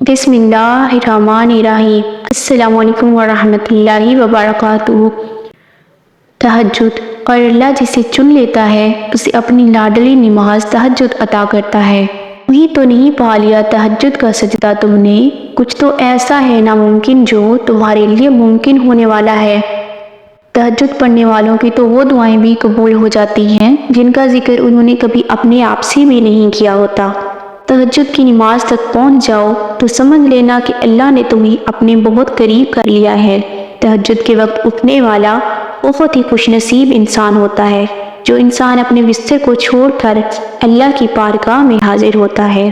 बिस्मिल्लाहिर्रहमानिर्रहीम। अस्सलामुअलैकुम वरहमतुल्लाहि वबरकातुहू। तहज्जुद। और अल्लाह जिसे चुन लेता है उसे अपनी लाडली नमाज तहज्जुद अता करता है। वही तो नहीं पा लिया तहज्जुद का सजदा तुमने, कुछ तो ऐसा है नामुमकिन जो तुम्हारे लिए मुमकिन होने वाला है। तहज्जुद पढ़ने वालों की तो वो दुआएं भी कबूल हो जाती हैं जिनका जिक्र उन्होंने कभी अपने आप से भी नहीं किया होता। तहज्जुद की नमाज तक पहुंच जाओ तो समझ लेना कि अल्लाह ने तुम्हें अपने बहुत करीब कर लिया है। तहज्जुद के वक्त उठने वाला बहुत ही खुशनसीब इंसान होता है, जो इंसान अपने बिस्तर को छोड़कर अल्लाह की बारगाह में हाजिर होता है।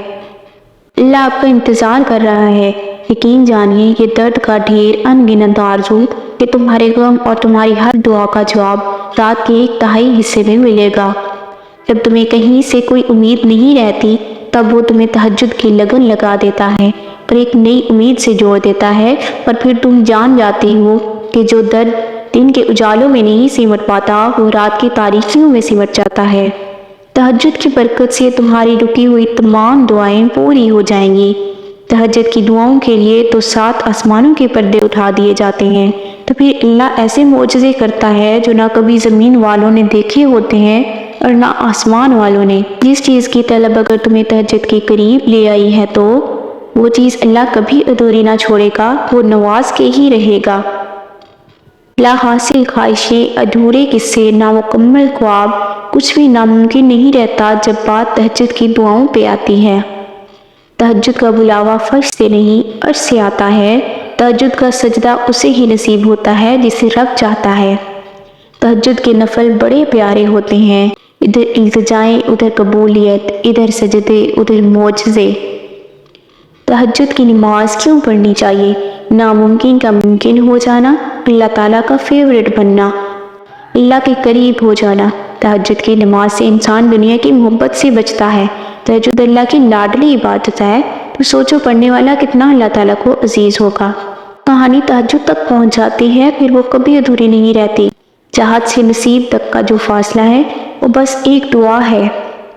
अल्लाह आपका इंतज़ार कर रहा है। यकीन जानिए ये दर्द का ढेर अनगिनत आरज़ू कि तुम्हारे गम और तुम्हारी हर दुआ का जवाब रात के 1/3 हिस्से में मिलेगा। जब तुम्हें कहीं से कोई उम्मीद नहीं रहती तब वो तुम्हें तहज्जुद की लगन लगा देता है और एक नई उम्मीद से जोड़ देता है, पर फिर तुम जान जाती हो कि जो दर्द दिन के उजालों में नहीं सिमट पाता वो रात की तारीकियों में सिमट जाता है। तहज्जुद की बरकत से तुम्हारी रुकी हुई तमाम दुआएं पूरी हो जाएंगी। तहज्जुद की दुआओं के लिए तो 7 आसमानों के पर्दे उठा दिए जाते हैं, तो फिर अल्लाह ऐसे मोजज़े करता है जो ना कभी ज़मीन वालों ने देखे होते हैं और ना आसमान वालों ने। जिस चीज़ की तलब अगर तुम्हें तहज्जुद के करीब ले आई है तो वो चीज़ अल्लाह कभी अधूरी ना छोड़ेगा, वो नवाज के ही रहेगा। ला हासिल ख्वाहिशें, अधूरे किस्से, नामुकम्मल ख्वाब, कुछ भी नामुमकिन नहीं रहता जब बात तहज्जुद की दुआओं पे आती है। तहज्जुद का बुलावा फर्श से नहीं अर्श से आता है। तहज्जुद का सजदा उसे ही नसीब होता है जिसे रब चाहता है। तहज्जुद के नफल बड़े प्यारे होते हैं, इधर इल्तिजाएं उधर कबूलियत, इधर सजदे उधर मोजज़े। तहज्जुद की नमाज क्यों पढ़नी चाहिए? नामुमकिन का मुमकिन हो जाना, अल्लाह ताला का फेवरेट बनना, अल्लाह के करीब हो जाना। तहज्जुद की नमाज से इंसान दुनिया की मोहब्बत से बचता है। तहज्जुद अल्लाह की लाडली इबादत है, तो सोचो पढ़ने वाला कितना अल्लाह ताला को अजीज होगा। कहानी तहज्जुद तक पहुंच जाती है, फिर वो कभी अधूरी नहीं रहती। चाहत से नसीब तक का जो फासला है वो बस एक दुआ है।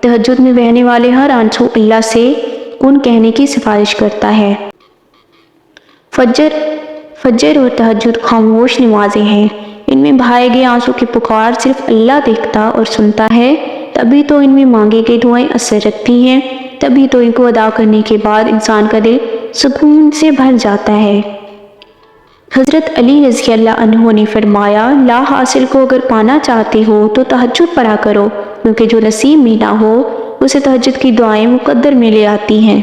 तहज्जुद में बहने वाले हर आंसू अल्लाह से उन कहने की सिफारिश करता है। फजर और तहज्जुद खामोश नमाजें हैं। इनमें बहाए गए आंसू की पुकार सिर्फ अल्लाह देखता और सुनता है। तभी तो इनमें मांगी गई दुआएं असर रखती हैं, तभी तो इनको अदा करने के बाद इंसान का दिल सुकून से भर जाता है। हज़रत अली रज़ी अल्लाह अन्हु ने फरमाया, ला हासिल को अगर पाना चाहते हो तो तहज्जुद पढ़ा करो, क्योंकि जो नसीब में ना हो उसे तहज्जुद की दुआएं मुकद्दर में ले आती हैं।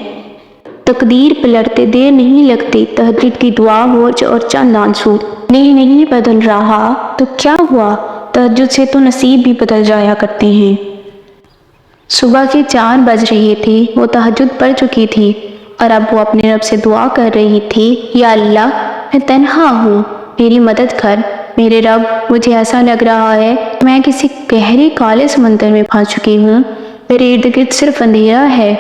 तकदीर पलटते देर नहीं लगती। तहज्जुद की दुआ मोज और चंद आंसू नहीं बदल रहा तो क्या हुआ, तहज्जुद से तो नसीब भी बदल जाया करते हैं। सुबह के 4 बज रहे थे, वो तहज्जुद पढ़ चुकी थी और अब वो अपने रब से दुआ कर रही थी, या अल्लाह मैं तन्हा हूँ, मेरी मदद कर। मेरे रब, मुझे ऐसा लग रहा है मैं किसी गहरे काले समंदर में फंस चुकी हूँ। मेरे इर्द गिर्द सिर्फ अंधेरा है,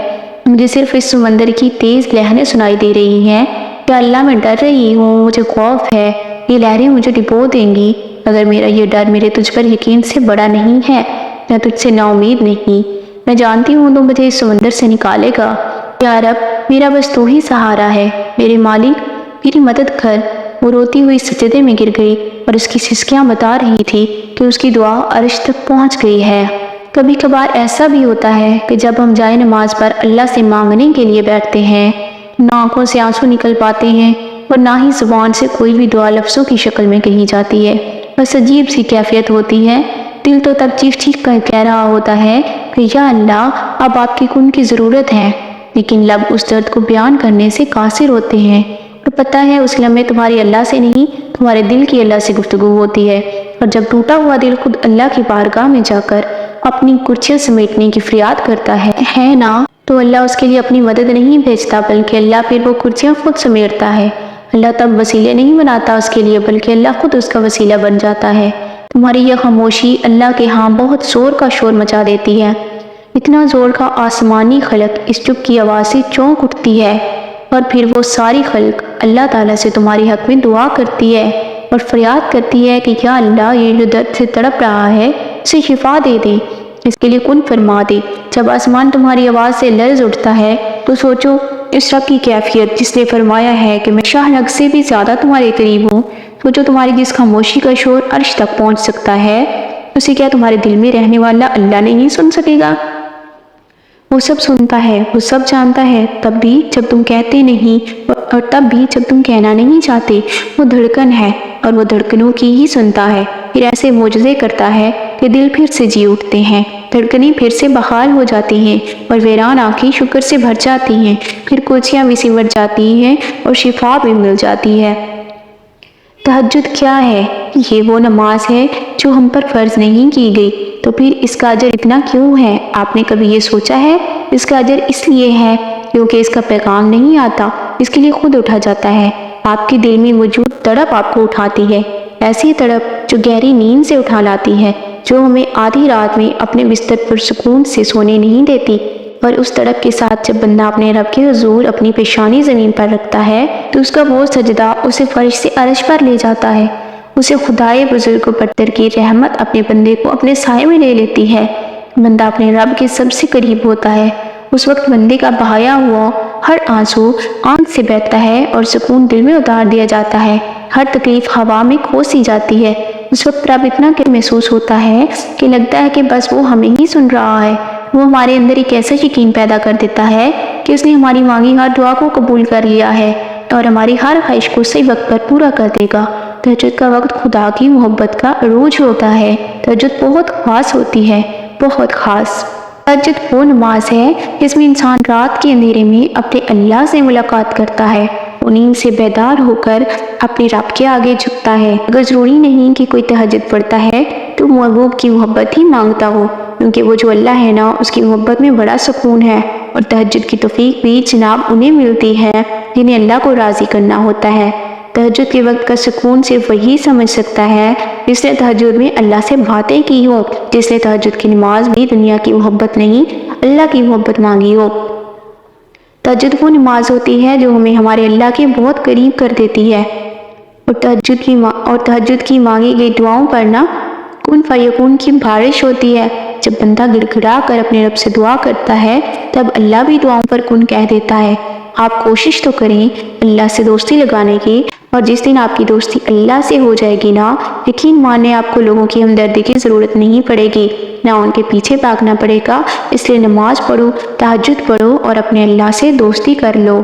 मुझे सिर्फ इस समंदर की तेज़ लहरें सुनाई दे रही हैं। या अल्लाह मैं डर रही हूँ, मुझे खौफ है ये लहरें मुझे डुबो देंगी। अगर मेरा ये डर मेरे तुझ पर यकीन से बड़ा नहीं है, मैं तुझसे नाउमीद नहीं। मैं जानती हूँ तो मुझे इस समंदर से निकालेगा। या रब, मेरा बस तू ही सहारा है। मेरे मालिक, मेरी मदद कर। वो रोती हुई सजदे में गिर गई और उसकी सिसकियां बता रही थी कि उसकी दुआ अर्श तक पहुंच गई है। कभी कभार ऐसा भी होता है कि जब हम जाए नमाज पर अल्लाह से मांगने के लिए बैठते हैं, ना आंखों से आंसू निकल पाते हैं और ना ही जुबान से कोई भी दुआ लफ्ज़ों की शक्ल में कही जाती है। बस अजीब सी कैफियत होती है। दिल तो तब चीख कर कह रहा होता है कि या अल्लाह, अब आपकी कौन की ज़रूरत है, लेकिन लब उस दर्द को बयान करने से कासिर होते हैं। और पता है उस लम्हे तुम्हारी अल्लाह से नहीं, तुम्हारे दिल की अल्लाह से गुफ्तगू होती है। और जब टूटा हुआ दिल खुद अल्लाह की बारगाह में जाकर अपनी कुर्सियाँ समेटने की फरियाद करता है ना, तो अल्लाह उसके लिए अपनी मदद नहीं भेजता, बल्कि अल्लाह फिर वो कुर्सियाँ खुद समेटता है। अल्लाह तब वसीले नहीं बनाता उसके लिए, बल्कि अल्लाह खुद उसका वसीला बन जाता है। तुम्हारी यह खामोशी अल्लाह के यहाँ बहुत शोर का शोर मचा देती है। इतना जोर का आसमानी खलक इस चुप की आवाज़ से चौंक उठती है और फिर वो सारी खल्क अल्लाह ताला से तुम्हारी हक में दुआ करती है और फरियाद करती है कि या अल्लाह, ये जो दर्द से तड़प रहा है उसे शिफा दे दे। اس کے لیے کن فرما دے۔ جب آسمان تمہاری آواز سے لرز اٹھتا ہے تو سوچو اس رب کی کیفیت جس نے فرمایا ہے کہ میں شاہ لگ سے بھی زیادہ تمہارے قریب ہوں۔ سوچو تمہاری جس خاموشی کا شور عرش تک پہنچ سکتا ہے، اسے کیا تمہارے دل میں رہنے والا اللہ نہیں سن سکے گا؟ وہ سب سنتا ہے، وہ سب جانتا ہے، تب بھی جب تم کہتے نہیں اور تب بھی جب تم کہنا نہیں چاہتے۔ وہ دھڑکن ہے اور وہ دھڑکنوں کی ہی سنتا ہے، پھر ایسے معجزے کرتا ہے کہ دل پھر سے جی اٹھتے ہیں، دھڑکنیں پھر سے بحال ہو جاتی ہیں اور ویران آنکھیں شکر سے بھر جاتی ہیں، پھر کرسیاں بھی سمٹ جاتی ہیں اور شفا بھی مل جاتی ہے۔ تہجد کیا ہے؟ یہ وہ نماز ہے جو ہم پر فرض نہیں کی گئی، تو پھر اس کا اجر اتنا کیوں ہے؟ آپ نے کبھی یہ سوچا ہے؟ اس کا اجر اس لیے ہے کیونکہ اس کا پیغام نہیں آتا، اس کے لیے خود اٹھا جاتا ہے۔ آپ کے دل میں موجود تڑپ آپ کو اٹھاتی ہے، ایسی تڑپ جو گہری نیند سے اٹھا لاتی ہے، جو ہمیں آدھی رات میں اپنے بستر پر سکون سے سونے نہیں دیتی۔ اور اس تڑپ کے ساتھ جب بندہ اپنے رب کے حضور اپنی پیشانی زمین پر رکھتا ہے تو اس کا وہ سجدہ اسے فرش سے عرش پر لے جاتا ہے، اسے خدائے بزرگ و برتر کی رحمت اپنے بندے کو اپنے سائے میں لے لیتی ہے۔ بندہ اپنے رب کے سب سے قریب ہوتا ہے، اس وقت بندے کا بہایا ہوا ہر آنسو آنکھ سے بہتا ہے اور سکون دل میں اتار دیا جاتا ہے، ہر تکلیف ہوا میں کھو سی جاتی ہے۔ اس وقت رب اتنا کہ محسوس ہوتا ہے کہ لگتا ہے کہ بس وہ ہمیں ہی سن رہا ہے۔ وہ ہمارے اندر ایک ایسا یقین پیدا کر دیتا ہے کہ اس نے ہماری مانگی ہر دعا کو قبول کر لیا ہے اور ہماری ہر خواہش کو صحیح وقت پر پورا کر دے گا۔ تہجد کا وقت خدا کی محبت کا عروج ہوتا ہے۔ تہجد بہت خاص ہوتی ہے، بہت خاص۔ تہجد وہ نماز ہے جس میں انسان رات کے اندھیرے میں اپنے اللہ سے ملاقات کرتا ہے، وہ نیند سے بیدار ہو کر اپنے رب کے آگے جھکتا ہے۔ اگر ضروری نہیں کہ کوئی تہجد پڑھتا ہے تو محبوب کی محبت ہی مانگتا ہو، کیونکہ وہ جو اللہ ہے نا، اس کی محبت میں بڑا سکون ہے، اور تہجد کی توفیق بھی جناب انہیں ملتی ہے جنہیں اللہ کو راضی کرنا ہوتا ہے۔ تہجد کے وقت کا سکون صرف وہی سمجھ سکتا ہے جس نے تہجد میں اللہ سے باتیں کی ہو، جس نے تہجد کی نماز بھی دنیا کی محبت نہیں اللہ کی محبت مانگی ہو۔ تہجد وہ نماز ہوتی ہے جو ہمیں ہمارے اللہ کے بہت قریب کر دیتی ہے، اور تہجد کی مانگی گئی دعاؤں پر نا کن فیکون کی بارش ہوتی ہے۔ جب بندہ گڑ گڑا کر اپنے رب سے دعا کرتا ہے تب اللہ بھی دعاؤں پر کن کہہ دیتا ہے۔ آپ کوشش تو کریں اللہ سے دوستی لگانے کی، اور جس دن آپ کی دوستی اللہ سے ہو جائے گی نا، یقین مانے آپ کو لوگوں کی ہمدردی کی ضرورت نہیں پڑے گی، نہ ان کے پیچھے بھاگنا پڑے گا۔ اس لیے نماز پڑھو، تہجد پڑھو اور اپنے اللہ سے دوستی کر لو۔